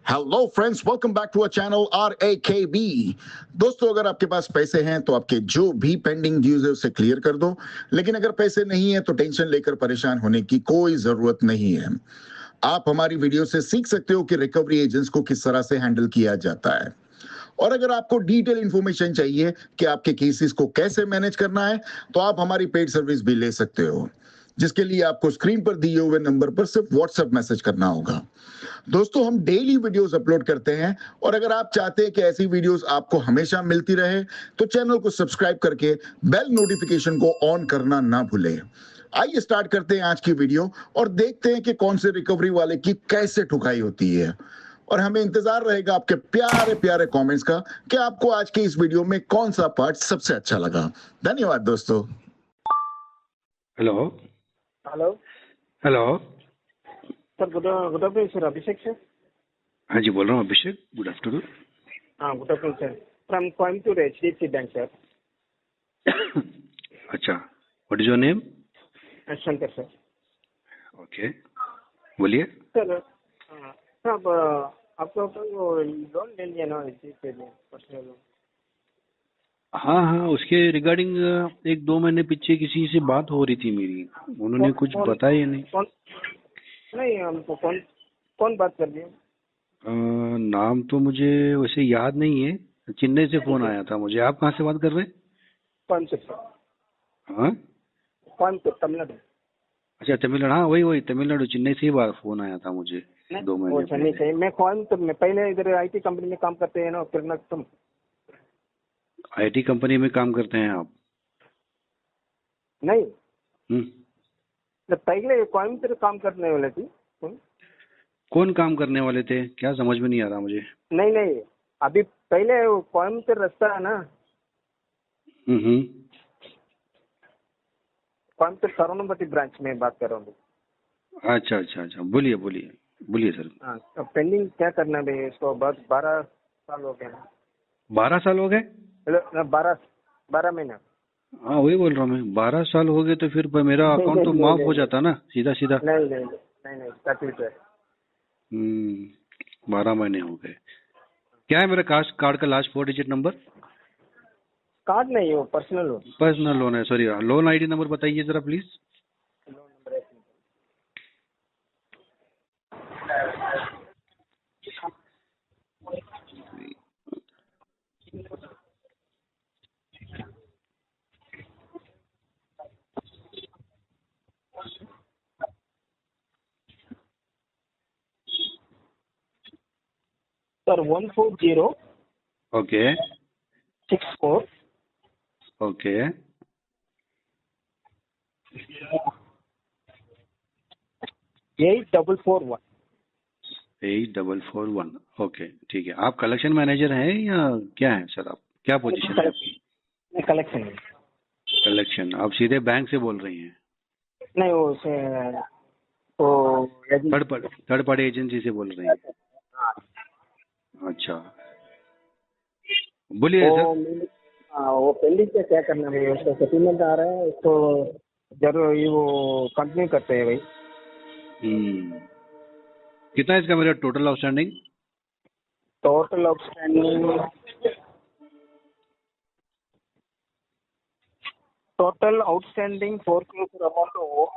Hello friends, welcome back to our channel RAKB। दोस्तों, अगर आपके पास पैसे हैं तो आपके जो भी पेंडिंग ड्यूज है उसे क्लियर कर दो। लेकिन अगर पैसे नहीं है तो टेंशन लेकर परेशान होने की कोई जरूरत नहीं है। आप हमारी वीडियो से सीख सकते हो कि रिकवरी एजेंट्स को किस तरह से हैंडल किया जाता है। और अगर आपको डिटेल इंफॉर्मेशन चाहिए कि आपके केसेस को कैसे मैनेज करना है तो आप हमारी पेड सर्विस भी ले सकते हो, जिसके लिए आपको स्क्रीन पर दिए हुए नंबर पर सिर्फ व्हाट्सएप मैसेज करना होगा। दोस्तों, हम डेली वीडियोस अपलोड करते हैं और अगर आप चाहते हैं कि ऐसी वीडियोस आपको हमेशा मिलती रहे तो चैनल को सब्सक्राइब करके बेल नोटिफिकेशन को ऑन करना ना भूलें। आइए स्टार्ट करते हैं आज की वीडियो और देखते हैं कि कौन से रिकवरी वाले की कैसे ठुकाई होती है। और हमें इंतजार रहेगा आपके प्यारे प्यारे कमेंट्स का कि आपको आज के इस वीडियो में कौन सा पार्ट सबसे अच्छा लगा। धन्यवाद दोस्तों। Hello hello hello. Sir, good afternoon sir. Abhishek sir. हाँ जी, बोल रहा हूँ अभिषेक। Good afternoon. हाँ, good afternoon sir. From Coimbatore HDFC bank sir. अच्छा, what is your name? Shankar sir. Okay, बोलिए। सर, अब आपको वो लोन ले लिया ना HDFC में, पर्सनल लोन? हाँ हाँ, उसके रिगार्डिंग 1-2 महीने पीछे किसी से बात हो रही थी मेरी, उन्होंने कुछ बताया ही नहीं। कौन? नहीं, हमको कौन बात कर रही है? नाम तो मुझे वैसे याद नहीं है। चेन्नई से फोन आया था मुझे। आप कहाँ से बात कर रहे हैं? कोयम्बटूर सर। हाँ, कोयम्बटूर, तमिलनाडु। अच्छा, तमिलनाडु। हाँ, वही तमिलनाडु, चेन्नई से ही फोन आया था मुझे 2 वो महीने चेन्नई पहले। से। मैं कोयम्बटूर में पहले इधर IT कंपनी में काम करते हैं ना, फिर तुम। IT कंपनी में काम करते हैं आप? नहीं, हम्म। तो पहले कोयम्बटूर काम करने वाले थी। कौन काम करने वाले थे? क्या समझ में नहीं आ रहा मुझे। नहीं, अभी पहले वो कोयम्बटूर रास्ता है ना, हम्म। कोयम्बटूर सरोनपट्टी ब्रांच में बात कर रहा हूँ। अच्छा अच्छा अच्छा, बोलिए बोलिए बोलिए सर। हाँ, अब पेंडिंग क्या करना है भाई? इसको बस 12 साल हो गए ना। 12 साल हो गए? हेलो, 12 महीना। हाँ, वही बोल रहा हूँ मैं। 12 साल हो गए तो फिर मेरा अकाउंट तो माफ हो जाता ना, सीधा सीधा। नहीं, तकलीफ है। 12 महीने हो गए। क्या है मेरा कार्ड का लास्ट 4 डिजिट नंबर? कार्ड नहीं, वो पर्सनल लोन। पर्सनल लोन है, सॉरी। लोन ID नंबर बताइए जरा प्लीज। लोन नंबर है। Sir 140 okay 64 okay 8441। 8441। ओके, ठीक है। आप कलेक्शन मैनेजर हैं या क्या है सर? आप क्या पोजीशन है आपकी? Collection collection. आप सीधे बैंक से बोल रही हैं? नहीं, वो थर्ड पार्टी एजेंसी से बोल रही हैं? अच्छा, बोलिए सर। वो पेंडिंग पे क्या करना है? उसका सेटलमेंट आ रहा है, उसको जरूर ये वो कंटिन्यू करते हैं भाई। कितना है इसका मेरा total outstanding? Total outstanding 4 crore amount हो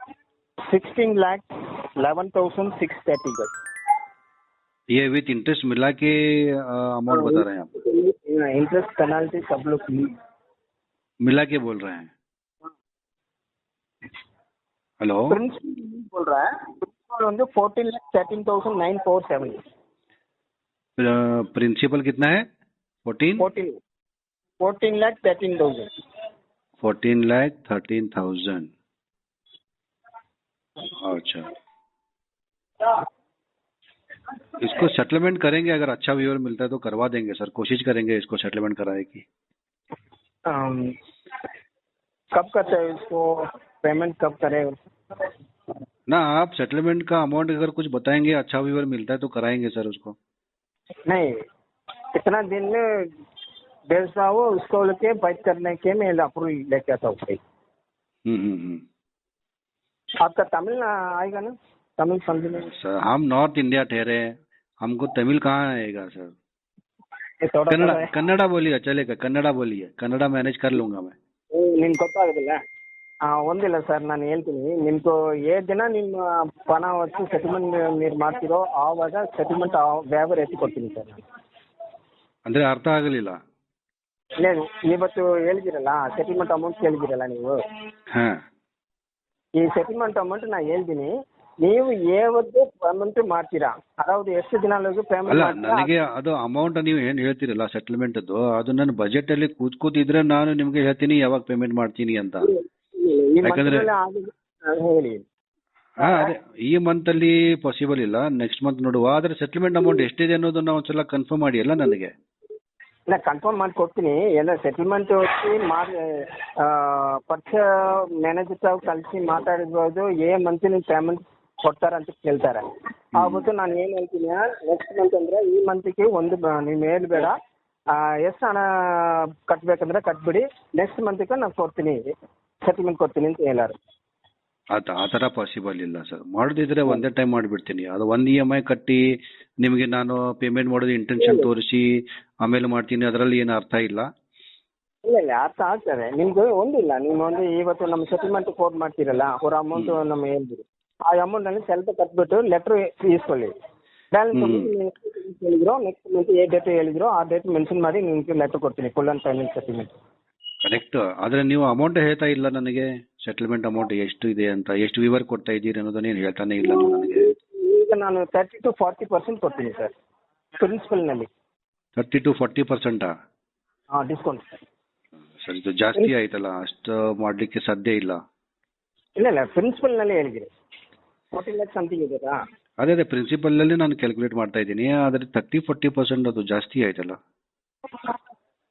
16,11,630। ये विथ इंटरेस्ट मिला के अमाउंट बता रहे हैं आप? इंटरेस्ट पेनाल्टी सब लोग मिला के बोल रहे हैं? हेलो, प्रिंसिपल बोल रहा है। प्रिंसिपल 14,13,947। प्रिंसिपल कितना है? 14,13,000। 14,13,000। अच्छा, इसको सेटलमेंट करेंगे। अगर अच्छा व्यूअर मिलता है तो करवा देंगे सर। कोशिश करेंगे इसको सेटलमेंट कराने की। कब करते हैं इसको? पेमेंट कब करें? ना, आप सेटलमेंट का अमाउंट अगर कुछ बताएंगे, अच्छा व्यूअर मिलता है तो कराएंगे सर उसको। नहीं, कितना दिन में भेज रहा हो उसको लेके बात करने के मैं अप्रूवल लेके आता हूँ भाई। आपका तमिल आएगा ना? तमिल समझ में? सर, हम नॉर्थ इंडिया ठहरे हैं। हमको तमिल कहाँ आएगा सर। ये थोड़ा कन्नड़ा थोड़ा कन्नड़ा बोलिए चलेगा, कन्नड़ा बोलिए, कन्नड़ा मैनेज कर लूंगा मैं। ನಿಮ್ಗೆ ಗೊತ್ತಾಗೋದಿಲ್ಲ. ಒಂದಿಲ್ಲ ಸರ್, ನಾನು ಹೇಳ್ತೀನಿ. ನಿಮ್ದು ಏಳು ದಿನ ನಿಮ್ಮ ಪಣ ಹೊತ್ತು ಸೆಟಲ್ಮೆಂಟ್ ನೀವು ಮಾಡ್ತಿರೋ ಆವಾಗ ಸೆಟಲ್ಮೆಂಟ್ ವ್ಯವಹಾರ ಎತ್ತಿ ಕೊಡ್ತೀನಿ ಸರ್ ನಾನು. ಅಂದ್ರೆ ಅರ್ಥ ಆಗಲಿಲ್ಲ. ಇಲ್ಲ, ಇವತ್ತು ಹೇಳಿದಿರಲ್ಲ ಸೆಟಲ್ಮೆಂಟ್ ಅಮೌಂಟ್ ಕೇಳಿದಿರಲ್ಲ ನೀವು. ಹಾ ಈ ಸೆಟಲ್ಮೆಂಟ್ ಅಮೌಂಟ್ ನಾನು ಹೇಳ್ತೀನಿ, ನೀವು ಯಾವತ್ತು ಪೇಮೆಂಟ್ ಮಾಡ್ತೀರಾ, ಅದಾவது ಎಷ್ಟು ದಿನವರೆಗೂ ಪೇಮೆಂಟ್ ಅಲ್ಲ, ಮಾಡ್ತೀರಾ. ನನಗೆ ಅದು ಅಮೌಂಟ್ ನೀವು ಏನ್ ಹೇಳ್ತೀರಲ್ಲ ಸೆಟಲ್ಮೆಂಟ್ ಅದು ನನ್ನ ಬಜೆಟ್ ಅಲ್ಲಿ ಕೂತಿದ್ರೆ ನಾನು ನಿಮ್ಗೆ ಹೇಳ್ತೀನಿ ಯಾವಾಗ ಪೇಮೆಂಟ್ ಮಾಡ್ತೀನಿ ಅಂತ. ಈ ಯಾಕಂದ್ರೆ ಮಂತ್ನಲ್ಲಿ ಆಗಿದೆ ಹೇಳಿ. ಹಾ ಅದೇ ಈ ಮಂತ್ ಅಲ್ಲಿ ಪಾಸಿಬಲ್ ಇಲ್ಲ, ನೆಕ್ಸ್ಟ್ ಮಂತ್ ನೋಡುವ. ಆದ್ರೆ ಸೆಟಲ್ಮೆಂಟ್ ಅಮೌಂಟ್ ಎಷ್ಟಿದೆ ಅನ್ನೋದನ್ನ ಒಂದ್ಸಲ ಕನ್ಫರ್ಮ್ ಮಾಡಿ ಅಲ್ಲ ನನಗೆ. ಇಲ್ಲ, ಕನ್ಫರ್ಮ್ ಮಾಡಿ ಕೊಡ್ತೀನಿ. ಎಲ್ಲ ಸೆಟಲ್ಮೆಂಟ್ వచ్చి ಪರಿಚಯ ಮ್ಯಾನೇಜರ್ ತಾವು ಕಳಿಸಿ ಮಾತಾಡಿರ್ಬೋದು, ಮಂತ್ ನೀವು ಪೇಮೆಂಟ್ ಕೊಡ್ತಾರಂತ ಕೇಳ್ತಾರೆ. ಆವತ್ತು ನಾನು ಏನು ಹೇಳ್ತೀನಿ, ನೆಕ್ಸ್ಟ್ ಮಂತ್ ಅಂದ್ರೆ ಈ ಮಂತ್ಗೆ ಒಂದು ನೀವು ಹೇಳ್ಬೇಡ, ಎಷ್ಟು ಹಣ ಕಟ್ಟಬೇಕಂದ್ರೆ ಕಟ್ಬಿಡಿ, ನೆಕ್ಸ್ಟ್ ಮಂತ್ಗೆ ನಾನು ಕೊಡ್ತೀನಿ, ಸೆಟಲ್ಮೆಂಟ್ ಕೊಡ್ತೀನಿ ಅಂತ ಹೇಳಾರು. ಆ ತರ ಪಾಸಿಬಲ್ ಇಲ್ಲ ಸರ್. ಮಾಡೋದಿದ್ರೆ ಒಂದೇ ಟೈಮ್ ಮಾಡಿಬಿಡ್ತೀನಿ. ಅದು ಒಂದು EMI ಕಟ್ಟಿ ನಿಮಗೆ ನಾನು ಪೇಮೆಂಟ್ ಮಾಡೋದು ಇಂಟೆನ್ಷನ್ ತೋರಿಸಿ ಆಮೇಲೆ ಮಾಡ್ತೀನಿ, ಅದರಲ್ಲಿ ಏನು ಅರ್ಥ ಇಲ್ಲ. ಇಲ್ಲ ಅರ್ಥ ಆಗ್ತದೆ ನಿಮ್ಗೆ. ಒಂದಿಲ್ಲ, ನೀವು ಒಂದು ಇವತ್ತು ನಮ್ಮ ಸೆಟಲ್ಮೆಂಟ್ ಕೋಡ್ ಮಾಡ್ತೀರಲ್ಲ, ಅವ್ರ ಅಮೌಂಟ್ ನಮ್ಮ ಹೇಳ್ಬಿಡಿ, ಆ ಅಮೌಂಟಲ್ಲಿ ಸ್ವಲ್ಪ ಕಟ್ಬಿಟ್ಟು ಲೆಟ್ರ್ ಇಸ್ಕೊಳ್ಳಿ. ಬ್ಯಾಲೆನ್ಸ್ ಹೇಳಿದ್ರು ನೆಕ್ಸ್ಟ್ ಮಂತ್ ಡೇಟ್ ಹೇಳಿದ್ರು ಆ ಡೇಟ್ ಮೆನ್ಷನ್ ಮಾಡಿ ನಿಮ್ಗೆ ಲೆಟ್ರ್ ಕೊಡ್ತೀನಿ, full and final settlement. Correct. ಆದ್ರೆ ನೀವು ಅಮೌಂಟ್ ಹೇಳ್ತಾ ಇಲ್ಲ ನನಗೆ, ಸೆಟಲ್ಮೆಂಟ್ ಅಮೌಂಟ್ ಎಷ್ಟು ಇದೆ ಅಂತ, ಎಷ್ಟು ವಿವರ ಕೊಡ್ತಾ ಇದ್ದೀರಿ ಅನ್ನೋದನ್ನ ಏನು ಹೇಳ್ತಾನೆ ಇಲ್ಲ ನೀವು ನನಗೆ. ಈಗ ನಾನು 30 to 40% ಕೊಡ್ತೀನಿ ಸರ್ ಪ್ರಿನ್ಸಿಪಲ್ನಲ್ಲಿ. 30 to 40%? ಡಿಸ್ಕೌಂಟ್ ಸರ್ ಇದು ಜಾಸ್ತಿ ಆಯ್ತಲ್ಲ, ಅಷ್ಟು ಮಾಡ್ಲಿಕ್ಕೆ ಸಾಧ್ಯ ಇಲ್ಲ. ಇಲ್ಲ ಪ್ರಿನ್ಸಿಪಲ್ನಲ್ಲಿ ಹೇಳಿದಿರಿ 14 lakhs ಸಮಥಿಂಗ್ ಇದೆಯಾ? ಅದೇ ಪ್ರಿನ್ಸಿಪಲ್ ಅಲ್ಲಿ ನಾನು ಕ್ಯಾಲ್ಕುಲೇಟ್ ಮಾಡ್ತಾ ಇದ್ದೀನಿ. ಆದ್ರೆ 30-40% ಅದು ಜಾಸ್ತಿ ಆಯ್ತಲ್ಲ.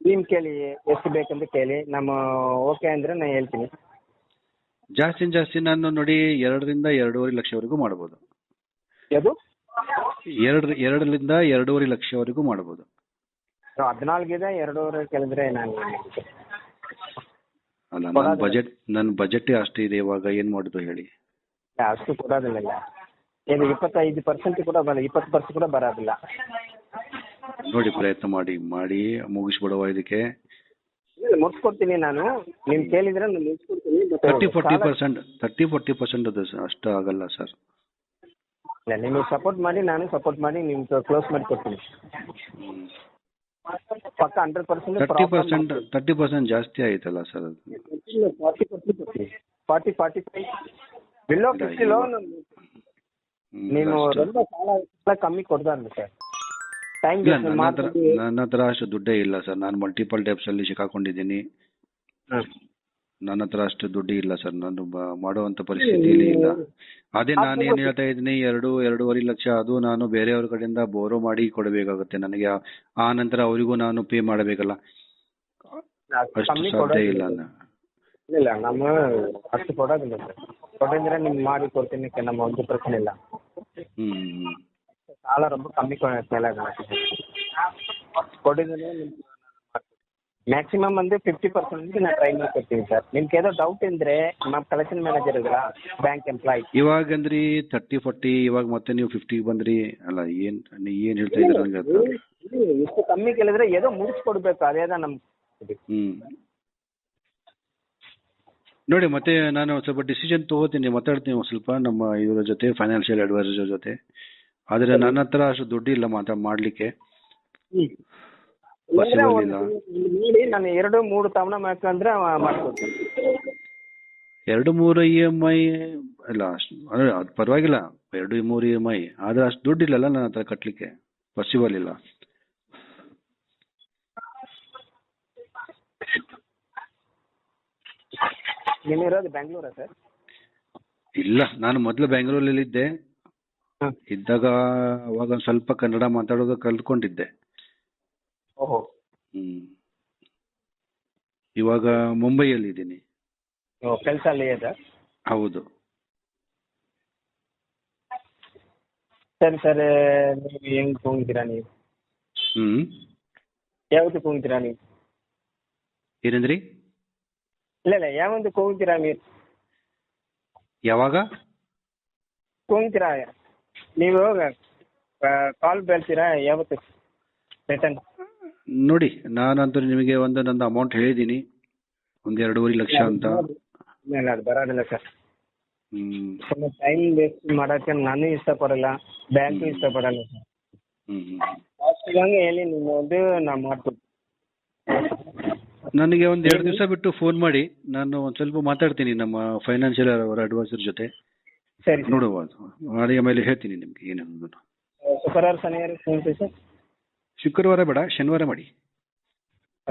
ನಿಮ್ ಕೇಳಿ ಎಷ್ಟು ಬೇಕಂತ ಕೇಳಿ, ನಮ್ಮ ಓಕೆ ಅಂದ್ರೆ ನಾನು ಹೇಳ್ತೀನಿ. ಜಾಸ್ತಿ ನಾನು ನೋಡಿ 2ರಿಂದ 2.5 ಲಕ್ಷವರೆಗೂ ಮಾಡ್ಬೋದು. ಯಾವುದು? 2ರಿಂದ 2.5 ಲಕ್ಷವರೆಗೂ ಮಾಡ್ಬೋದು. 14 ಇದೆ, 2.5 ಕೇಳಿದ್ರೆ ನಾನು ಅಲ್ಲ, ನನ್ನ ಬಜೆಟ್ ಅಷ್ಟು ಇದೆ, ಇವಾಗ ಏನ್ ಮಾಡುದು ಹೇಳಿ. ಅಷ್ಟು ಕೊಡೋದಿಲ್ಲ. ಇದು 25% ಕೂಡ 20% ಕೂಡ ಬರೋದಿಲ್ಲ. ನೋಡಿ ಪ್ರಯತ್ನ ಮಾಡಿ ಮುಗಿಸ್ಬಿಡುವ ಇದಕ್ಕೆ. ಮುಗಿಸ್ಕೊಡ್ತೀನಿ ನಾನು, ನಿಮ್ ಕೇಳಿದ್ರೆ ನಾನು ಮುಗಿಸ್ಕೊಡ್ತೀನಿ. 30-40% ಅದು ಅಷ್ಟು ಆಗಲ್ಲ ಸರ್. ಇಲ್ಲ, ನಿಮಗೆ ಸಪೋರ್ಟ್ ಮಾಡಿ ನಾನು ಸಪೋರ್ಟ್ ಮಾಡಿ ನಿಮ್ಗೆ ಕ್ಲೋಸ್ ಮಾಡಿ ಕೊಡ್ತೀನಿ ಪಕ್ಕ 100%. 30% ಜಾಸ್ತಿ ಆಯ್ತಲ್ಲ ಸರ್ ಅದು. 40-45 ಬಿಲೋ 50 ಲೋನ್ ನೀನು ரொம்ப ಸಾಲ ಕಮ್ಮಿ ಕೊಡ್ದಾರ್ಲಿ ಸರ್. ನನ್ನ ಹತ್ರ ಅಷ್ಟು ದುಡ್ಡೇ ಇಲ್ಲ ಸರ್. ನಾನು ಮಲ್ಟಿಪಲ್ ಡೆಬ್ಸ್ ಅಲ್ಲಿ ಸಿಕ್ಕಾಕೊಂಡಿದ್ದೀನಿ. ನನ್ನ ಹತ್ರ ಅಷ್ಟು ದುಡ್ಡು ಇಲ್ಲ ಸರ್. ನಾನು ಮಾಡುವಂತ ಪರಿಸ್ಥಿತಿಯಲ್ಲಿ ಇಲ್ಲ. ಅದೇ ನಾನು ಏನ್ ಹೇಳ್ತಾ ಇದ್ದೀನಿ, 2-2.5 ಲಕ್ಷ ಅದು ನಾನು ಬೇರೆಯವ್ರ ಕಡೆಯಿಂದ ಬೋರೋ ಮಾಡಿ ಕೊಡಬೇಕಾಗುತ್ತೆ ನನಗೆ. ಆ ನಂತರ ಅವರಿಗೂ ನಾನು ಪೇ ಮಾಡಬೇಕಲ್ಲ, ಅಷ್ಟು ಸಾಧ್ಯ ಇಲ್ಲ. ಇಲ್ಲ ನಮ್ಮ ಅಷ್ಟು ಕೊಡೋದಿಲ್ಲ ಸರ್. ಕೊಟ್ಟಿದ್ರೆ ನಿಮ್ಗೆ ಮಾಡಿ ಕೊಡ್ತೀನಿ, ನಮ್ಮ ಒಂದು ಪ್ರಶ್ನೆ ಇಲ್ಲ. ಸಾಲ ரொம்ப ಕಮ್ಮಿ ಕೊಟ್ಟಿದ್ರೆ ಮ್ಯಾಕ್ಸಿಮಮ್ ಅಂದ್ರೆ 50% ನಾನು ಟ್ರೈ ಮಾಡಿ ಕೊಡ್ತೀನಿ ಸರ್. ನಿಮ್ಗೆ ಏನೋ ಡೌಟ್ ಇದ್ರೆ ನಮ್ಮ ಕಲೆಕ್ಷನ್ ಮ್ಯಾನೇಜರ್ ಇದ್ರ, ಬ್ಯಾಂಕ್ ಎಂಪ್ಲಾಯ್. ಇವಾಗ ಅಂದ್ರಿ 30-40, ಇವಾಗ ಮತ್ತೆ ನೀವು 50 ಬಂದ್ರಿ ಅಲ್ಲ. ಏನ್ ಹೇಳ್ತಾ ಇದ್ರ ನಂಗೆ ಇಷ್ಟು ಕಮ್ಮಿ ಕೇಳಿದ್ರೆ ಏನೋ ಮುಗಿಸ್ಕೊಡ್ಬೇಕು, ಅದೇದ ನಮ್. ನೋಡಿ ಮತ್ತೆ ನಾನು ಸ್ವಲ್ಪ ಡಿಸಿಷನ್ ತಗೋತೀನಿ, ಮಾತಾಡ್ತೀನಿ ಸ್ವಲ್ಪ ನಮ್ಮ ಇವರ ಜೊತೆ, ಫೈನಾನ್ಷಿಯಲ್ ಅಡ್ವೈಸರ್ ಜೊತೆ. ಆದ್ರೆ ನನ್ನ ಹತ್ರ ಅಷ್ಟು ದುಡ್ಡು ಇಲ್ಲ ಮಾಡ್ಲಿಕ್ಕೆ. ನಾನು 2-3 ತವಣ ಮಾಡ್ಕೊಂಡ್ರೆ ಮಾಡ್ಕೊಡ್ತೀನಿ. 2-3 EMI ಇಲ್ಲ, ಅದು ಪರವಾಗಿಲ್ಲ. 2-3 EMI ಆದ್ರೆ ಅಷ್ಟು ದುಡ್ಡು ಇಲ್ಲಲ್ಲ ನನ್ನ ಹತ್ರ ಕಟ್ಲಿಕ್ಕೆ, ಪಾಸಿಬಲ್ ಇಲ್ಲ. ನೀವಿರೋದು ಬೆಂಗಳೂರಾ ಸರ್? ಇಲ್ಲ, ನಾನು ಮೊದಲು ಬೆಂಗಳೂರಲ್ಲಿ ಇದ್ದೆ. ಇದ್ದಾಗ ಅವಾಗ ಸ್ವಲ್ಪ ಕನ್ನಡ ಮಾತಾಡೋದು ಕಲ್ತ್ಕೊಂಡಿದ್ದೆ. ಓಹೋ. ಇವಾಗ ಮುಂಬೈಯಲ್ಲಿ ಇದ್ದೀನಿ. ಕೆಲಸ ಅಲ್ಲಿ ಇದೆ? ಹೌದು. ಸರಿ ಸರ್, ನೀವು ಹೆಂಗ್ ಹೋಗಿದ್ದೀರಾ ನೀವು? ಯಾವ್ದಕ್ಕೆ ಹೋಗಿದ್ದೀರಾ ನೀವು? ಏನಂದ್ರಿ? ಇಲ್ಲ ಯಾವೊಂದಕ್ಕೆ ಹೋಗ್ತೀರಾ ನೀವು? ಯಾವಾಗ ಹೋಗ್ತೀರಾ ನೀವು? ಕಾಲ್ ಬೆಳ್ತೀರಾ ಯಾವತ್ತು ರಿಟರ್ನ್? ನೋಡಿ ನಾನಂತೂ ನಿಮಗೆ ನಂದು ಅಮೌಂಟ್ ಹೇಳಿದ್ದೀನಿ, 1.5 ಲಕ್ಷ ಅಂತ. ಇಲ್ಲ ಅದು ಬರೋದಿಲ್ಲ ಸರ್. ಹ್ಮ್ ಸುಮ್ಮನೆ ಟೈಮ್ ವೇಸ್ಟ್ ಮಾಡೋಕ್ಕೆ ನಾನು ಇಷ್ಟಪಡಲ್ಲ, ಬ್ಯಾಂಕು ಇಷ್ಟಪಡಲ್ಲ ಸರ್. ಅಷ್ಟಿಗಂಗೆ ಹೇಳಿ ನೀವು ಒಂದು ನಾ ಮಾಡ್ತೀನಿ. ನನಗೆ 2 ದಿವಸ ಬಿಟ್ಟು ಫೋನ್ ಮಾಡಿ, ನಾನು ಒಂದು ಸ್ವಲ್ಪ ಮಾತಾಡ್ತೀನಿ ನಮ್ಮ ಫೈನಾನ್ಷಿಯಲ್ ಅವರ ಅಡ್ವೈಸರ್ ಜೊತೆ. ಸರಿ ನೋಡುವ ಮಾಡಿ ಆಮೇಲೆ ಹೇಳ್ತೀನಿ ನಿಮ್ಗೆ ಏನೇನು. ಶುಕ್ರವಾರ ಶನಿವಾರ ಸಿಗುತ್ತೆ ಸರ್? ಶುಕ್ರವಾರ ಬೇಡ, ಶನಿವಾರ ಮಾಡಿ.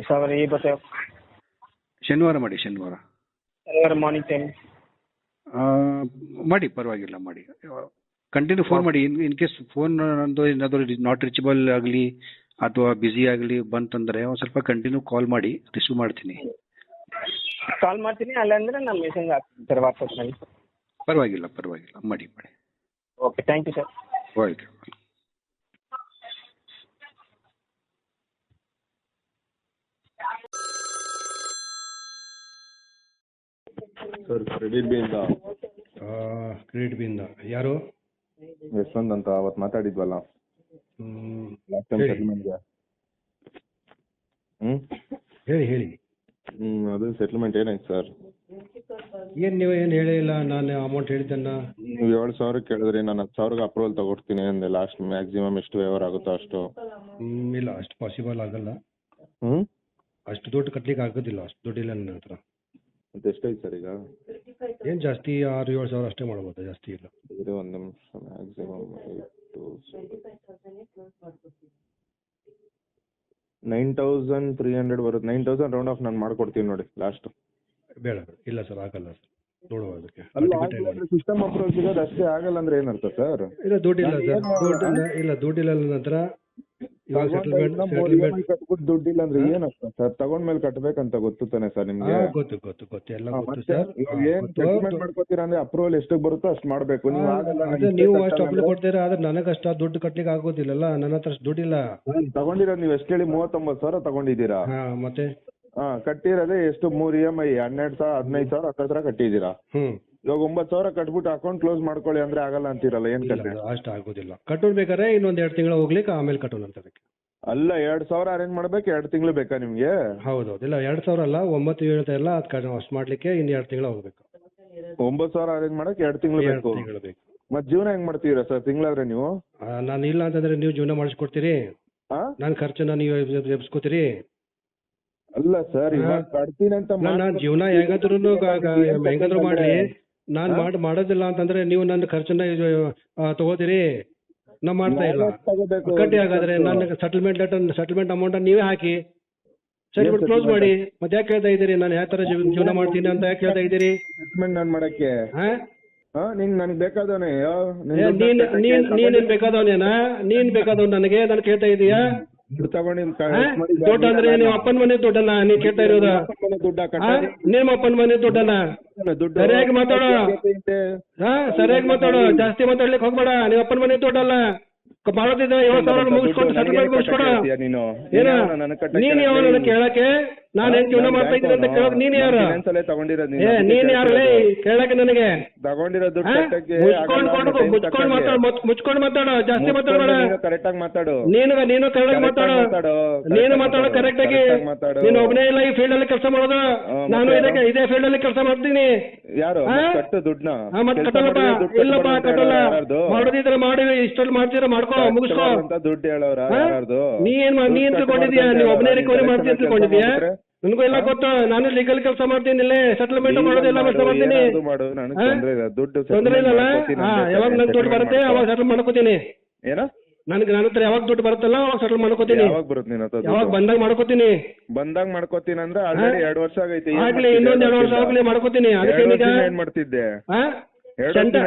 ಸಾವಿರ ಈ ಬರ್ತೇವೆ. ಶನಿವಾರ ಮಾಡಿ, ಶನಿವಾರ ಮಾರ್ನಿಂಗ್ ಟೈಮ್ ಮಾಡಿ, ಪರವಾಗಿಲ್ಲ ಮಾಡಿ. ಕಂಟಿನ್ಯೂ ಫೋನ್ ಮಾಡಿ. ಇನ್ ಕೇಸ್ ಫೋನ್ ನಂದು ಏನಾದರೂ ನಾಟ್ ರೀಚಬಲ್ ಆಗಲಿ ಅಥವಾ ಬ್ಯುಸಿ ಆಗಲಿ ಬಂತಂದರೆ ಒಂದು ಸ್ವಲ್ಪ ಕಂಟಿನ್ಯೂ ಕಾಲ್ ಮಾಡಿ, ರಿಸೀವ್ ಮಾಡ್ತೀನಿ. ಕಾಲ್ ಮಾಡ್ತೀನಿ, ಅಲ್ಲಾಂದ್ರೆ ನಾನು ಮೆಸೇಜ್ ಹಾಕ್ತೀನಿ ಸರ್ ವಾಟ್ಸಪ್ನಲ್ಲಿ. ಪರವಾಗಿಲ್ಲ ಮಾಡಿ. Okay, thank you sir. Welcome. Sir credit ಬಿಯಿಂದ ಕ್ರೆಡಿಟ್ ಬಿಯಿಂದ ಯಾರು? ಯಶವಂತ್ ಅಂತ ಅವತ್ತು ಮಾತಾಡಿದ್ವಲ್ಲ ಲಾಸ್ಟ್ ಟೈಮ್ ಸೆಟಲ್ಮೆಂಟ್ಗೆ. ಹೇಳಿ. ಅದು ಸೆಟಲ್ಮೆಂಟ್ ಏನಾಯ್ತು ಸರ್? ನೀವು ಏನು ಹೇಳಿಲ್ಲ, ನಾನು ಅಮೌಂಟ್ ಹೇಳಿದ್ದನ್ನ. ನೀವು 7,000 ಕೇಳಿದ್ರಿ, ನಾನು 10,000 ಅಪ್ರೂವಲ್ ತಗೊಡ್ತೀನಿ ಅಂದೆ. ಲಾಸ್ಟ್ ಮ್ಯಾಕ್ಸಿಮಮ್ ಎಷ್ಟು ವ್ಯವಹಾರ ಆಗುತ್ತೋ ಅಷ್ಟು. ಇಲ್ಲ, ಅಷ್ಟು ಪಾಸಿಬಲ್ ಆಗಲ್ಲ. ಹ್ಞೂ ಅಷ್ಟು ದುಡ್ಡು ಕಟ್ಲಿಕ್ಕೆ ಆಗೋದಿಲ್ಲ, ಅಷ್ಟು ದುಡ್ಡಿಲ್ಲ ನನ್ನ ಹತ್ರ. ಮತ್ತೆ ಎಷ್ಟೈತೆ ಸರ್ ಈಗ? ಏನು ಜಾಸ್ತಿ 6-7 ಸಾವಿರ ಅಷ್ಟೇ ಮಾಡ್ಬೋದು, ಜಾಸ್ತಿ ಇಲ್ಲ. ಇದ್ರೆ ಒಂದು ನಿಮಿಷ, ಮ್ಯಾಕ್ಸಿಮಮ್ 9,300 ಬರುತ್ತೆ. 9,000 ರೌಂಡ್ ಆಫ್ ನಾನು ಮಾಡ್ಕೊಡ್ತೀನಿ ನೋಡಿ ಲಾಸ್ಟ್. ಬೇಡ, ಇಲ್ಲ ಸರ್, ಆಗಲ್ಲ ಸರ್. ನೋಡುವ ಅದಕ್ಕೆ. ಸಿಸ್ಟಮ್ ಅಪ್ರೂವಲ್ ಸಿಗೋದು ಅಷ್ಟೇ, ಆಗಲ್ಲ ಅಂದ್ರೆ ಏನರ್ಥ ಸರ್? ಇಲ್ಲ, ದುಡ್ಡಿಲ್ಲ ಸರ್, ದುಡ್ಡಿಲ್ಲ ನನ್ನ ಹತ್ರ. ಇವಾಗ ಸೆಟಲ್ಮೆಂಟ್ ಕಟ್ಬಿಟ್ಟು ದುಡ್ಡಿಲ್ಲ ಅಂದ್ರೆ ಏನರ್ಥ ಸರ್? ತಗೊಂಡ್ಮೇಲೆ ಕಟ್ಬೇಕಂತ ಗೊತ್ತು ತಾನೆ ಸರ್ ನಿಮ್ಗೆ? ಗೊತ್ತು ಎಲ್ಲ ಗೊತ್ತು ಸರ್. ಏನ್ ಸೆಟಲ್ಮೆಂಟ್ ಮಾಡ್ಕೋತೀರಾ ಅಂದ್ರೆ ಅಪ್ರೂವಲ್ ಎಷ್ಟು ಬರುತ್ತೋ ಅಷ್ಟು ಮಾಡ್ಬೇಕು. ನೀವು ಆಗಲ್ಲ, ನೀವು ಅಷ್ಟು ಅಪ್ಲೈ ಕೊಡ್ತೀರಾ, ಆದ್ರೆ ನನಗಷ್ಟು ದುಡ್ಡು ಕಟ್ಲಿಕ್ಕೆ ಆಗೋದಿಲ್ಲಲ್ಲ, ನನ್ನ ಹತ್ರ ಅಷ್ಟು ದುಡ್ಡಿಲ್ಲ. ತಗೊಂಡಿರೋದು ನೀವು ಎಷ್ಟು ಹೇಳಿ? 39,000 ತಗೊಂಡಿದ್ದೀರಾ? ಮತ್ತೆ ಕಟ್ಟಿರೋದೇ ಎಷ್ಟು? 3 EMI 12,000 15,000 ಹತ್ರ ಕಟ್ಟಿದ್ದೀರಾ. ಇವಾಗ 9,000 ಕಟ್ಬಿಟ್ಟು ಅಕೌಂಟ್ ಕ್ಲೋಸ್ ಮಾಡ್ಕೊಳ್ಳಿ ಅಂದ್ರೆ ಆಗಲ್ಲ ಅಂತೀರಲ್ಲ, ಏನ್ ಕತೆ? ಅಷ್ಟು ಆಗೋದಿಲ್ಲ. ಕಟ್ಟೋಡ್ಬೇಕಾದ್ರೆ ಇನ್ನೊಂದ್ 2 ತಿಂಗಳು ಹೋಗ್ಲಿಕ್ಕೆ ಆಮೇಲೆ ಕಟ್ಟೋಣ ಅಂತ. ಅದಕ್ಕೆ ಅಲ್ಲ, 2,000 ಅರೇಂಜ್ ಮಾಡ್ಬೇಕು, 2 ತಿಂಗಳು ಬೇಕಾ ನಿಮ್ಗೆ? ಹೌದೌದು. ಇಲ್ಲ, 2,000 ಅಲ್ಲ, 9 ಹೇಳ್ತಾ ಇಲ್ಲ, ಅದು ಅಷ್ಟು ಮಾಡ್ಲಿಕ್ಕೆ ಇನ್ನು 2 ತಿಂಗಳು ಹೋಗ್ಬೇಕು. 9,000 ಅರೇಂಜ್ ಮಾಡಕ್ 2 ತಿಂಗಳು ಬೇಕು. ಮತ್ ಜೀವನ ಹೆಂಗ್ ಮಾಡ್ತೀರಾ ಸರ್ ತಿಂಗಳಾದ್ರೆ ನೀವು? ನಾನು ಇಲ್ಲ ಅಂತಂದ್ರೆ ನೀವು ಜೀವನ ಮಾಡಿಸ್ಕೊಡ್ತೀರಿ, ನಾನು ಖರ್ಚನ್ನ ನೀವು ಎಬ್ಸ್ಕೊತೀರಿ. ಅಲ್ಲ ಸರ್, ಇವಾಗ ಕಟ್ತೀನಿ ಅಂತ ನಾನು ಜೀವನ ಹೆಂಗಾದ್ರು ಮಾಡ್ಲಿ, ನಾನು ಮಾಡೋದಿಲ್ಲ ಅಂತಂದ್ರೆ ನೀವು ನನ್ನ ಖರ್ಚನ್ನ ತಗೋತೀರಿ. ನಾ ಮಾಡ್ತಾ ಇಲ್ಲ. ಕಟ್ಟಿ ಹಾಗಾದ್ರೆ ನನ್ನ ಸೆಟಲ್ಮೆಂಟ್ ಅಮೌಂಟ್ ನೀವೇ ಹಾಕಿ, ಸೆಟಲ್ಮೆಂಟ್ ಕ್ಲೋಸ್ ಮಾಡಿ. ಮತ್ತೆ ಯಾಕೆ ಹೇಳ್ತಾ ಇದ್ದೀರಿ ನಾನು ಯಾವ ತರ ಜೀವನ ಮಾಡ್ತೀನಿ ಅಂತ ಯಾಕೆ ಹೇಳ್ತಾ ಇದ್ದೀರಿ? ಸೆಟಲ್ಮೆಂಟ್ ನಾನು ಮಾಡಕ್ಕೆ ನನಗೆ ಬೇಕಾದವನೇ? ನೀನೇನ್ ಬೇಕಾದವನೇನಾ? ನೀನ್ ಬೇಕಾದವ್ ನನಗೆ ನಾನು ಕೇಳ್ತಾ ಇದೀಯಾ? ದುಡ್ಡು ಅಂದ್ರೆ ನೀವು ಅಪ್ಪನ ಮನೆ ದುಡ್ಡಲ್ಲ ನೀನ್ ಕೇಳ್ತಾ ಇರೋದು? ನಿಮ್ಮ ಅಪ್ಪನ ಮನೆ ದುಡ್ಡಲ್ಲ. ಸರಿಯಾಗಿ ಮಾತಾಡೋ, ಸರಿಯಾಗಿ ಮಾತಾಡೋ, ಜಾಸ್ತಿ ಮಾತಾಡ್ಲಿಕ್ಕೆ ಹೋಗ್ಬೇಡ. ನೀವು ಅಪ್ಪನ ಮನೆ ದುಡ್ಡಲ್ಲ. ಮಾಡೋದಿದ್ರೆ 7,000 ಮುಗಿಸ್ಕೊಟ್ಟು ಸೆಟಲ್ಮೆಂಟ್ ಮುಗಿಸ್ಕೊಡು. ಏನ ನೀನ್ ಯಾವ ನನ್ನ ಕೇಳಕ್ಕೆ? ನಾನು ಹೆಂಗ್ ಜೀವನ ಮಾಡ್ತಾ ಇದ್ದೀನಿ ಅಂತ ಕೇಳಕ್ ನೀನ್ ಯಾರು? ನೀನ್ ಯಾರೇ ಕೇಳಕ್ಕೆ ನನಗೆ? ಮುಚ್ಕೊಂಡು ಮಾತಾಡೋ, ಜಾಸ್ತಿ ಮಾತಾಡಬೇಡ. ನೀನು ಕರೆಕ್ಟ್ ಮಾತಾಡೋ, ನೀನು ಮಾತಾಡೋ ಕರೆಕ್ಟ್ ಆಗಿ. ನೀನು ಒಬ್ಬನೇ ಇಲ್ಲ ಈ ಫೀಲ್ಡ್ ಅಲ್ಲಿ ಕೆಲಸ ಮಾಡೋದು, ನಾನು ಇದೇ ಫೀಲ್ಡ್ ಅಲ್ಲಿ ಕೆಲಸ ಮಾಡ್ತೀನಿ. ಮತ್ತೆ ಕಟ್ಟಲ್ಲಪ್ಪ, ಇಲ್ಲಪ್ಪ ಕಟ್ಟಲ್ಲ. ಮಾಡೋದಿದ್ರೆ ಮಾಡಿ, ಇಷ್ಟಲ್ಲಿ ಮಾಡ್ತೀರ ಮಾಡ್ಕೊ, ಮುಗಿಸ್ಕೊ. ನೀನ್ ತಿಳ್ಕೊಂಡಿದ್ಯಾ? ನೀವು ಒಬ್ಬನೇ ರಿಕವರಿ ಮಾಡ್ತೀನಿ ತಿಳ್ಕೊಂಡಿದ್ಯಾ? ನನಗೂ ಎಲ್ಲ ಗೊತ್ತು, ನಾನು ಲೀಗಲ್ ಕೆಲಸ ಮಾಡ್ತೀನಿ, ಇಲ್ಲೇ ಸೆಟಲ್ಮೆಂಟ್ ಮಾಡೋದೆಲ್ಲ ಮಾಡ್ತೀನಿ. ತೊಂದ್ರೆ ಇಲ್ಲಲ್ಲ. ಯಾವಾಗ ನನ್ ದುಡ್ಡು ಬರುತ್ತೆ ಅವಾಗ ಸೆಟಲ್ ಮಾಡ್ಕೋತೀನಿ. ನನಗೆ ನನ್ನ ಹತ್ರ ಯಾವಾಗ ದುಡ್ಡು ಬರುತ್ತಲ್ಲ ಅವಾಗ ಸೆಟಲ್ ಮಾಡ್ಕೋತೀನಿ. ಯಾವಾಗ ಬಂದಾಗ ಮಾಡ್ಕೋತೀನಿ ಅಂದ್ರೆ ಆಲ್ರೆಡಿ 2 ವರ್ಷ ಆಗೈತಿ. ಆಗ್ಲಿ, ಇನ್ನೊಂದ್ 2 ವರ್ಷ ಆಗ್ಲಿ ಮಾಡ್ಕೋತೀನಿ. ಅದಕ್ಕೆ ಏನ್ ಮಾಡ್ತಿದ್ದೆ?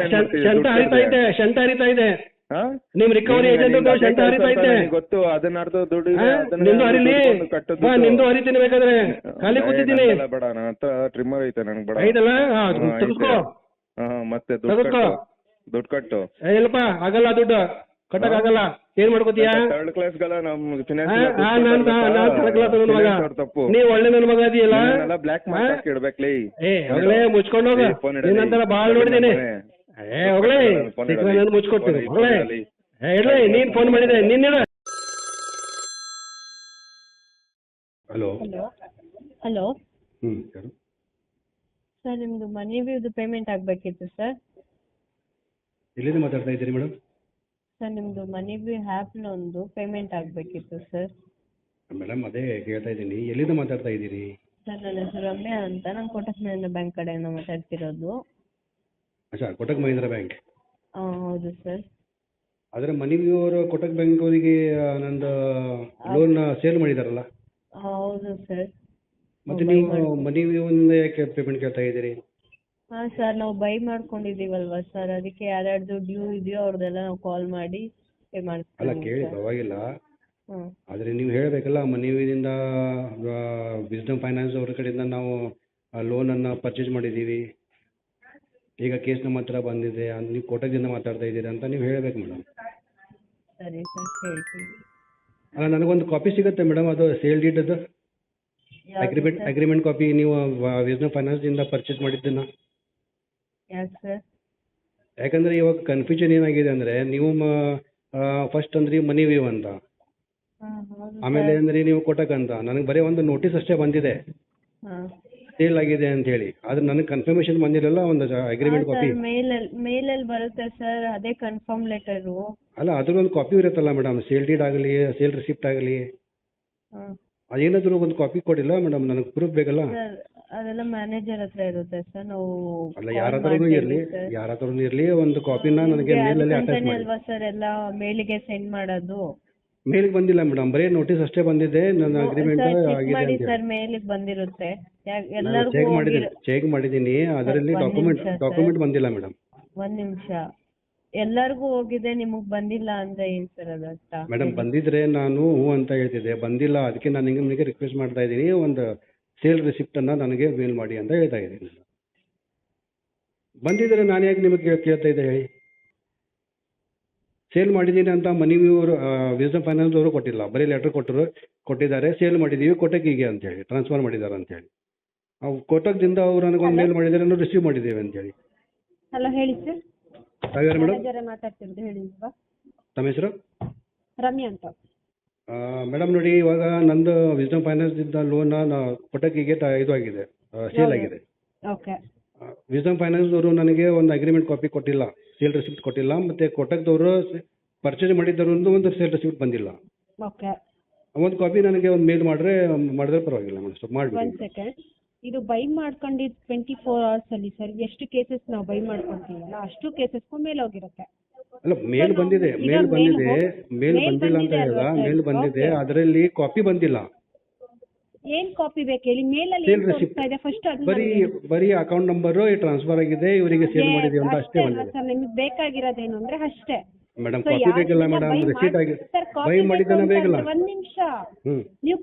ಶಂಟ ಹರಿತಾ ಇದೆ. ನಿಮ್ ರಿಕವರಿ ಏಜೆಂಟ್ ಶಂಟ ಹರಿತಾ ಇದೆ, ಗೊತ್ತು. ಅದನ್ನ ಅರ್ಧ ದುಡ್ಡು ನಿಂದು ಹರಿಲಿ, ನಿಂದು ಹರಿತೀನಿ. ಬೇಕಾದ್ರೆ ಖಾಲಿ ಕೂತಿದ್ದೀನಿ. ಬೇಡ, ನನ್ನ ಹತ್ರ ಟ್ರಿಮ್ಮರ್ ಐತೆ, ನನಗೆ ಬೇಡ. ಐತಲ್ಲ, ತೆಗೆಸ್ಕೋ. ಮತ್ತೆ ದುಡ್ಡು ಕಟ್ಟು. ಇಲ್ಲಪ್ಪ, ಆಗಲ್ಲ, ದುಡ್ಡು ಕಟ್ಟಕ್ ಆಗಲ್ಲ. ಏನ್ ಮಾಡ್ಕೋತೀಯ? ಥರ್ಡ್ ಕ್ಲಾಸ್ ತಪ್ಪು. ನೀವ್ ಒಳ್ಳೆ ನನ್ನ ಮಗ ಅದೀಯಲ್ಲ, ಬ್ಲಾಕ್ ಮಾರ್ಕ್ ಇಡ್ಬೇಕ್ಲಿ. ಹೋಗ್ಲೇ ಮುಚ್ಕೊಂಡು ಹೋಗ. ನಿನ್ನಂತರ ಬಾಳ್ ನೋಡಿದ್ದೀನಿ. ಹೋಗ್ಲೇ ಮುಚ್ಕೊಡ್ತೀನಿ. ಹೋಗ್ಲೇ ಇಲ್ಲ ನೀನ್ ಫೋನ್ ಮಾಡಿದೆ ನಿನ್ನೆ. ಹಲೋ. ಹಲೋ ಹಲೋ ಯಾರು? ಸರ್ ನಿಮ್ಮದು ಮನಿ ವ್ಯೂದು ಪೇಮೆಂಟ್ ಆಗಬೇಕಿತ್ತು ಸರ್. ಎಲ್ಲಿಂದ ಮಾತಾಡ್ತಾ ಇದ್ದೀರಿ ಮೇಡಮ್? ಸರ್ ನಿಮ್ಮದು ಮನಿ ವ್ಯೂ ಆ್ಯಪ್ನ ಒಂದು ಪೇಮೆಂಟ್ ಆಗಬೇಕಿತ್ತು ಸರ್. ಮೇಡಮ್ ಅದೇ ಕೇಳ್ತಾ ಇದ್ದೀನಿ, ಎಲ್ಲಿಂದ ಮಾತಾಡ್ತಾ ಇದ್ದೀರಿ? ಸರ್ ನನ್ನ ಹೆಸರು ರಮ್ಯಾ ಅಂತ, ನಾನು ಕೋಟಕ್ ಮಹಿಂದ್ರ ಬ್ಯಾಂಕ್ ಕಡೆಯಿಂದ ಮಾತಾಡ್ತಿರೋದು. ಅಚ್ಚಾ, ಕೋಟಕ್ ಮಹೀಂದ್ರ ಬ್ಯಾಂಕ್. ಹೌದು ಸರ್. ಆದರೆ ಮನಿ ವ್ಯೂ ಅವರು ಕೋಟಕ್ ಬ್ಯಾಂಕ್ ಅವರಿಗೆ ನಂದು ಲೋನ್ ಸೇಲ್ ಮಾಡಿದಾರಲ್ಲ, ಹೌದು ಸರ್. ಮತ್ತೆ ನೀವು ಮನಿ ವ್ಯೂಯಿಂದ ಯಾಕೆ ಪೇಮೆಂಟ್ ಕೇಳ್ತಾ ಇದ್ದೀರಿ? ಹಾಂ ಸರ್, ನಾವು ಬೈ ಮಾಡ್ಕೊಂಡಿದ್ದೀವಲ್ವಾ ಸರ್, ಅದಕ್ಕೆ ಯಾರ್ಯಾರ್ದು ಡ್ಯೂ ಇದೆಯೋ ಅವ್ರದ್ದೆಲ್ಲ ನಾವು ಕಾಲ್ ಮಾಡಿ ಪೇ ಅಲ್ಲ ಮಾಡ್ತೀವಿ ಕೇಳಿ ಸರ್. ಪರವಾಗಿಲ್ಲ, ಹ್ಞೂ ಆದರೆ ನೀವು ಹೇಳಬೇಕಲ್ಲ ಮನಿ ವ್ಯೂದಿಂದ ವಿಸ್ಡಮ್ ಫೈನಾನ್ಸ್ ಅವ್ರ ಕಡೆಯಿಂದ ನಾವು ಲೋನನ್ನು ಪರ್ಚೇಸ್ ಮಾಡಿದ್ದೀವಿ, ಈಗ ಕೇಸ್ ನಮ್ಮ ಹತ್ರ ಬಂದಿದೆ, ನೀವು ಕೋಟಕದಿಂದ ಮಾತಾಡ್ತಾ ಇದ್ದೀರಿ ಅಂತ ನೀವು ಹೇಳಬೇಕು ಮೇಡಮ್. ಸರಿ ಸರ್, ಹೇಳ್ತೀವಿ. ಅಲ್ಲ ನನಗೊಂದು ಕಾಪಿ ಸಿಗುತ್ತೆ ಮೇಡಮ್, ಅದು ಸೇಲ್ ಡೀಟದು ಅಗ್ರಿಮೆಂಟ್ ಕಾಪಿ, ನೀವು ವಿಸ್ಡಮ್ ಫೈನಾನ್ಸಿಂದ ಪರ್ಚೇಸ್ ಮಾಡಿದ್ದನ್ನು. ಯಾಕೆ ಸರ್? ಯಾಕಂದರೆ ಇವಾಗ ಕನ್ಫ್ಯೂಷನ್ ಏನಾಗಿದೆ ಅಂದರೆ, ನೀವು ಫಸ್ಟ್ ಅಂದ್ರಿ ಮನಿ ವ್ಯೂ ಅಂತ, ಹಾಂ ಹೌದು ಆಮೇಲೆ ಅಂದ್ರಿ ನೀವು ಕೋಟಕ್ ಅಂತ. ನನಗೆ ಬರೀ ಒಂದು ನೋಟಿಸ್ ಅಷ್ಟೇ ಬಂದಿದೆ ಹಾಂ ಸೇಲ್ ಆಗಿದೆ ಅಂತ ಹೇಳಿ, ಆದ್ರೆ ನನಗೆ ಕನ್ಫರ್ಮೇಷನ್ ಬಂದಿರಲ್ಲ ಒಂದು ಅಗ್ರಿಮೆಂಟ್ ಕಾಪಿ. ಮೇಲಲ್ಲಿ ಬರುತ್ತೆ ಸರ್, ಅದೇ ಕನ್ಫರ್ಮ್ ಲೆಟರು. ಅಲ್ಲ ಅದ್ರೊಂದು ಕಾಪಿ ಇರುತ್ತಲ್ಲ ಮೇಡಮ್, ಸೇಲ್ ಡೀಡ್ ಆಗಲಿ ಸೇಲ್ ರಿಸಿಪ್ಟ್ ಆಗಲಿ, ಹಾಂ ಅದೇನಾದರೂ ಒಂದು ಕಾಪಿ ಕೊಡಿಲ್ಲ ಮೇಡಮ್, ನನಗೆ ಪ್ರೂಫ್ ಬೇಕಲ್ಲ. ಸರ್ ಅದೆಲ್ಲ ಮ್ಯಾನೇಜರ್ ಹತ್ರ ಇರುತ್ತೆ ಸರ್, ನಾವು ಅಲ್ಲ ಯಾರಾದ್ರೂ ಇರಲಿ ಒಂದು ಕಾಪಿನ ನನಗೆ ಮೇಲಲ್ಲಿ ಅಟ್ಯಾಚ್ ಮಾಡಿ. ಅಲ್ವಾ ಸರ್ ಎಲ್ಲ ಮೇಲಿಗೆ ಸೆಂಡ್ ಮಾಡೋದು? ಮೇಲಿಗೆ ಬಂದಿಲ್ಲ ಮೇಡಮ್, ಬರೀ ನೋಟಿಸ್ ಅಷ್ಟೇ ಬಂದಿದೆ, ನನ್ನ ಅಗ್ರಿಮೆಂಟ್ ಚೆಕ್ ಆಗಿದೆ ಮಾಡಿ ಅಂತ ಸರ್, ಮೇಲಿಗೆ ಬಂದಿರುತ್ತೆ. ಚೆಕ್ ಮಾಡಿದ್ದೀನಿ, ಅದರಲ್ಲಿ ಡಾಕ್ಯುಮೆಂಟ್ ಬಂದಿಲ್ಲ ಮೇಡಮ್. ಒಂದ್ ನಿಮಿಷ, ಎಲ್ಲರಿಗೂ ಹೋಗಿದೆ, ನಿಮಗ್ ಬಂದಿಲ್ಲ ಅಂದ್ರೆ ಏನ್ ಸರ್ ಅದರ್ಥ? ಮೇಡಮ್ ಬಂದಿದ್ರೆ ನಾನು ಹ್ಞೂ ಅಂತ ಹೇಳ್ತಿದ್ದೆ, ಬಂದಿಲ್ಲ ಅದಕ್ಕೆ ನಾನು ನಿಮಗೆ ರಿಕ್ವೆಸ್ಟ್ ಮಾಡ್ತಾ ಇದ್ದೀನಿ, ಒಂದು ಸೇಲ್ ರಿಸಿಪ್ಟನ್ನು ನನಗೆ ಮೇಲ್ ಮಾಡಿ ಅಂತ ಹೇಳ್ತಾ ಇದ್ದೀನಿ. ಬಂದಿದ್ರೆ ನಾನು ಯಾಕೆ ನಿಮಗೆ ಕೇಳ್ತಾ ಇದ್ದೆ ಹೇಳಿ? ಸೇಲ್ ಮಾಡಿದ್ದೀನಿ ಅಂತ ಮನಿ ವ್ಯೂವರು ವಿಸ್ಡಮ್ ಫೈನಾನ್ಸ್ ಅವರು ಕೊಟ್ಟಿಲ್ಲ, ಬರೀ ಲೆಟರ್ ಕೊಟ್ಟಿದ್ದಾರೆ, ಸೇಲ್ ಮಾಡಿದ್ದೀವಿ ಕೋಟಕ್ಕಿಗೆ ಅಂತೇಳಿ, ಟ್ರಾನ್ಸ್ಫರ್ ಮಾಡಿದ್ದಾರೆ ಅಂತೇಳಿ. ಕೋಟಕ್ದಿಂದ ಅವರು ನನಗೊಂದು ಮೇಲ್ ಮಾಡಿದ್ದಾರೆ, ನಾವು ರಿಸೀವ್ ಮಾಡಿದ್ದೇವೆ ಅಂತೇಳಿ. ಹಲೋ ಹೇಳಿ ಸರ್. ತಾವ್ಯಾರು ಮೇಡಮ್? ಮ್ಯಾನೇಜರೇ ಮಾತಾಡ್ತಿರೋದು, ಹೇಳಿ ಸರ್. ತಮ್ಮ ಹೆಸರು? ರಮ್ಯಾ ಅಂತ. ಮೇಡಮ್ ನೋಡಿ, ಇವಾಗ ನಂದು ವಿಸ್ಡಮ್ ಫೈನಾನ್ಸಿಂದ ಲೋನ್ ಕೋಟಕ್ಕಿಗೆ ಇದು ಆಗಿದೆ, ಸೇಲ್ ಆಗಿದೆ. ಓಕೆ. ವಿಸ್ಡಮ್ ಫೈನಾನ್ಸ್ ಅವರು ನನಗೆ ಒಂದು ಅಗ್ರಿಮೆಂಟ್ ಕಾಪಿ ಕೊಟ್ಟಿಲ್ಲ, ಸೇಲ್ ರಿಸಿಪ್ಟ್ ಕೊಟ್ಟಿಲ್ಲ, ಮತ್ತೆ ಕೋಟಕ್ದವರು ಪರ್ಚೇಸ್ ಮಾಡಿದ್ದರೊಂದು ಒಂದು ಸೇಲ್ ರಿಸಿಪ್ಟ್ ಬಂದಿಲ್ಲ. ಓಕೆ. ಒಂದು ಕಾಪಿ ನನಗೆ ಒಂದು ಮೇಲ್ ಮಾಡಿದ್ರೆ ಪರವಾಗಿಲ್ಲ ಮೇಡಮ್, ಸ್ವಲ್ಪ ಒನ್ ಮಾಡಿಬಿಡಿ. ಸೆಕೆಂಡ್. ಇದು ಬೈ ಮಾಡ್ಕೊಂಡಿದ್ದು 24 hours ಅಲ್ಲಿ ಸರ್, ಎಷ್ಟು ಕೇಸಸ್ ನಾವು ಬೈ ಮಾಡ್ಕೊಳ್ತೀವಲ್ಲ ಅಷ್ಟು ಕೇಸಸ್ಗೂ ಮೇಲೆ ಹೋಗಿರುತ್ತೆ. ಅಲ್ಲ ಮೇಲ್ ಬಂದಿದೆ, ಮೇಲ್ ಬಂದಿದೆ, ಮೇಲ್ ಬಂದಿಲ್ಲ ಅಂತ ಹೇಳ, ಮೇಲ್ ಬಂದಿದೆ, ಅದರಲ್ಲಿ ಕಾಪಿ ಬಂದಿಲ್ಲ. ಏನ್ ಕಾಪಿ ಬೇಕು ಹೇಳಿ? ಮೇಲಲ್ಲಿ ಸೇಲ್ ರಿಸಿಪ್ಟ್ ಫಸ್ಟ್ ಬರೀ ಅಕೌಂಟ್ ನಂಬರ್ ಟ್ರಾನ್ಸ್ಫರ್ ಆಗಿದೆ, ಇವರಿಗೆ ಸೇಲ್ ಮಾಡಿದೀವಿ ಅಂತ ಅಷ್ಟೇ ಬಂದಿದೆ. ಸರ್ ನಿಮ್ಗೆ ಬೇಕಾಗಿರೋದೇನು ಅಂದ್ರೆ ಅಷ್ಟೇ ಮೇಡಮ್. ಕಾಪಿ ಬೇಕಲ್ಲ ಮೇಡಮ್, ರಿಸೀಟ್ ಆಗಿ ಬೈ ಮಾಡಿದ್ದಾನೆ ಬೇಕಲ್ಲ. ಒಂದ್ ನಿಮಿಷ, ನೀವು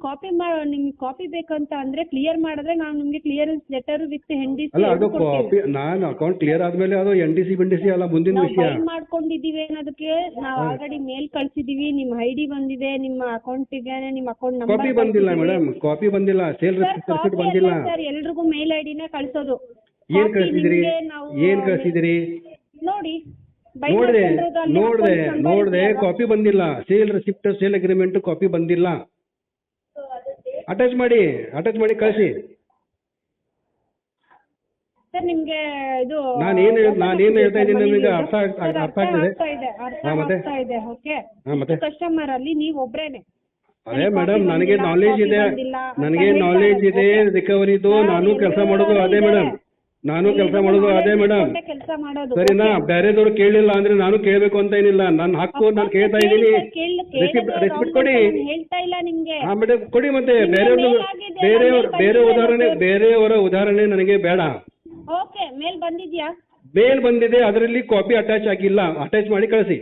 ನಿಮ್ಗೆ ಕಾಪಿ ಬೇಕಂತ ಅಂದ್ರೆ ಕ್ಲಿಯರ್ ಮಾಡಿದ್ರೆ ನಾವು ನಿಮ್ಗೆ ಕ್ಲಿಯರೆನ್ಸ್ ಲೆಟರ್ ವಿತ್ ಹೆಂಡಿಸಿ ಅಲ್ಲ ಅದು ಕಾಪಿ, ನಾನು ಅಕೌಂಟ್ ಕ್ಲಿಯರ್ ಆದ್ಮೇಲೆ ಅದು NDC ಬಿಂಡಿಸಿ ಅಲ್ಲ ಮುಂದಿನ ವಿಷಯ. ಮಾಡ್ಕೊಂಡಿದೀವಿ ಅನ್ನೋದಕ್ಕೆ ನಾವು ಆಲ್ರೆಡಿ ಮೇಲ್ ಕಳ್ಸಿದೀವಿ, ನಿಮ್ಮ ID ಬಂದಿದೆ, ನಿಮ್ಮ ಅಕೌಂಟಿಗೆ ನಿಮ್ಮ ಅಕೌಂಟ್ ನಂಬರ್. ಕಾಪಿ ಬಂದಿಲ್ಲ ಮೇಡಮ್, ಕಾಪಿ ಬಂದಿಲ್ಲ, ಸೇಲ್ ರಿಸಿಪ್ಟ್ ಬಂದಿಲ್ಲ. ಸರ್ ಎಲ್ರಿಗೂ ಮೇಲ್ ಐಡಿನೇ ಕಳ್ಸೋದು. ಏನ್ ಕಳ್ಸಿದಿರಿ? ನೋಡಿ ನೋಡ್ದೆ ಕಾಪಿ ಬಂದಿಲ್ಲ, sale receipt sale agreement copy ಬಂದಿಲ್ಲ. ಅಟ್ಯಾಚ್ ಮಾಡಿ ಕಳಿಸಿ. ಸರ್ ನಿಮ್ಗೆ ಇದು ನಾನೇನು ಹೇಳ್ತಾ ಇದ್ದೀನಿ ನಿಮಗೆ ಅರ್ಥ ಆಗ್ತಿದೆ? ಇದೆ. ಓಕೆ. ಕಸ್ಟಮರ್ ಅಲ್ಲಿ ನೀವು ಒಬ್ರೇನೆ. ಅದೇ ಮೇಡಮ್, ನನಗೆ ನಾಲೆಜ್ ಇದೆ ರಿಕವರಿದು, ನಾನು ಕೆಲಸ ಮಾಡೋದು ಅದೇ ಮೇಡಮ್. ಸರಿನಾ? ಬೇರೆದವ್ರು ಕೇಳಿಲ್ಲ ಅಂದ್ರೆ ನಾನು ಕೇಳಬೇಕು ಅಂತ ಏನಿಲ್ಲ, ನನ್ನ ಹಕ್ಕು, ನಾನು ಕೇಳ್ತಾ ಇದ್ದೀನಿ. ರಿಸಿಪ್ಟ್ ಕೊಡಿ. ಹಾ ಮೇಡಮ್ ಕೊಡಿ. ಮತ್ತೆ ಬೇರೆಯವರ ಉದಾಹರಣೆ ನನಗೆ ಬೇಡ. ಮೇಲ್ ಬಂದಿದೆ, ಅದರಲ್ಲಿ ಕಾಪಿ ಅಟ್ಯಾಚ್ ಆಗಿಲ್ಲ, ಅಟ್ಯಾಚ್ ಮಾಡಿ ಕಳಿಸಿ.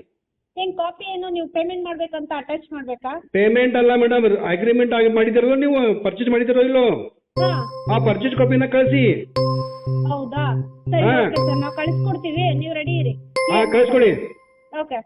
ಕಾಪಿ ಏನು ನೀವು ಪೇಮೆಂಟ್ ಮಾಡ್ಬೇಕಂತ ಅಟ್ಯಾಚ್ ಮಾಡ್ಬೇಕಾ? ಪೇಮೆಂಟ್ ಅಲ್ಲ ಮೇಡಮ್, ಅಗ್ರಿಮೆಂಟ್ ಮಾಡಿದಿರಲ್ಲ ನೀವು, ಪರ್ಚೇಸ್ ಮಾಡಿದಿರೋ ಇಲ್ಲೋ, ಆ ಪರ್ಚೇಸ್ ಕಾಪಿನ ಕಳಿಸಿ. ಹೌದಾ? ಸರಿ, ಓಕೆ ಸರ್, ನಾವು ಕಳಿಸ್ಕೊಡ್ತೀವಿ, ನೀವು ರೆಡಿ ಇರಿ. ಕಳಿಸ್ಕೊಡಿ. ಓಕೆ.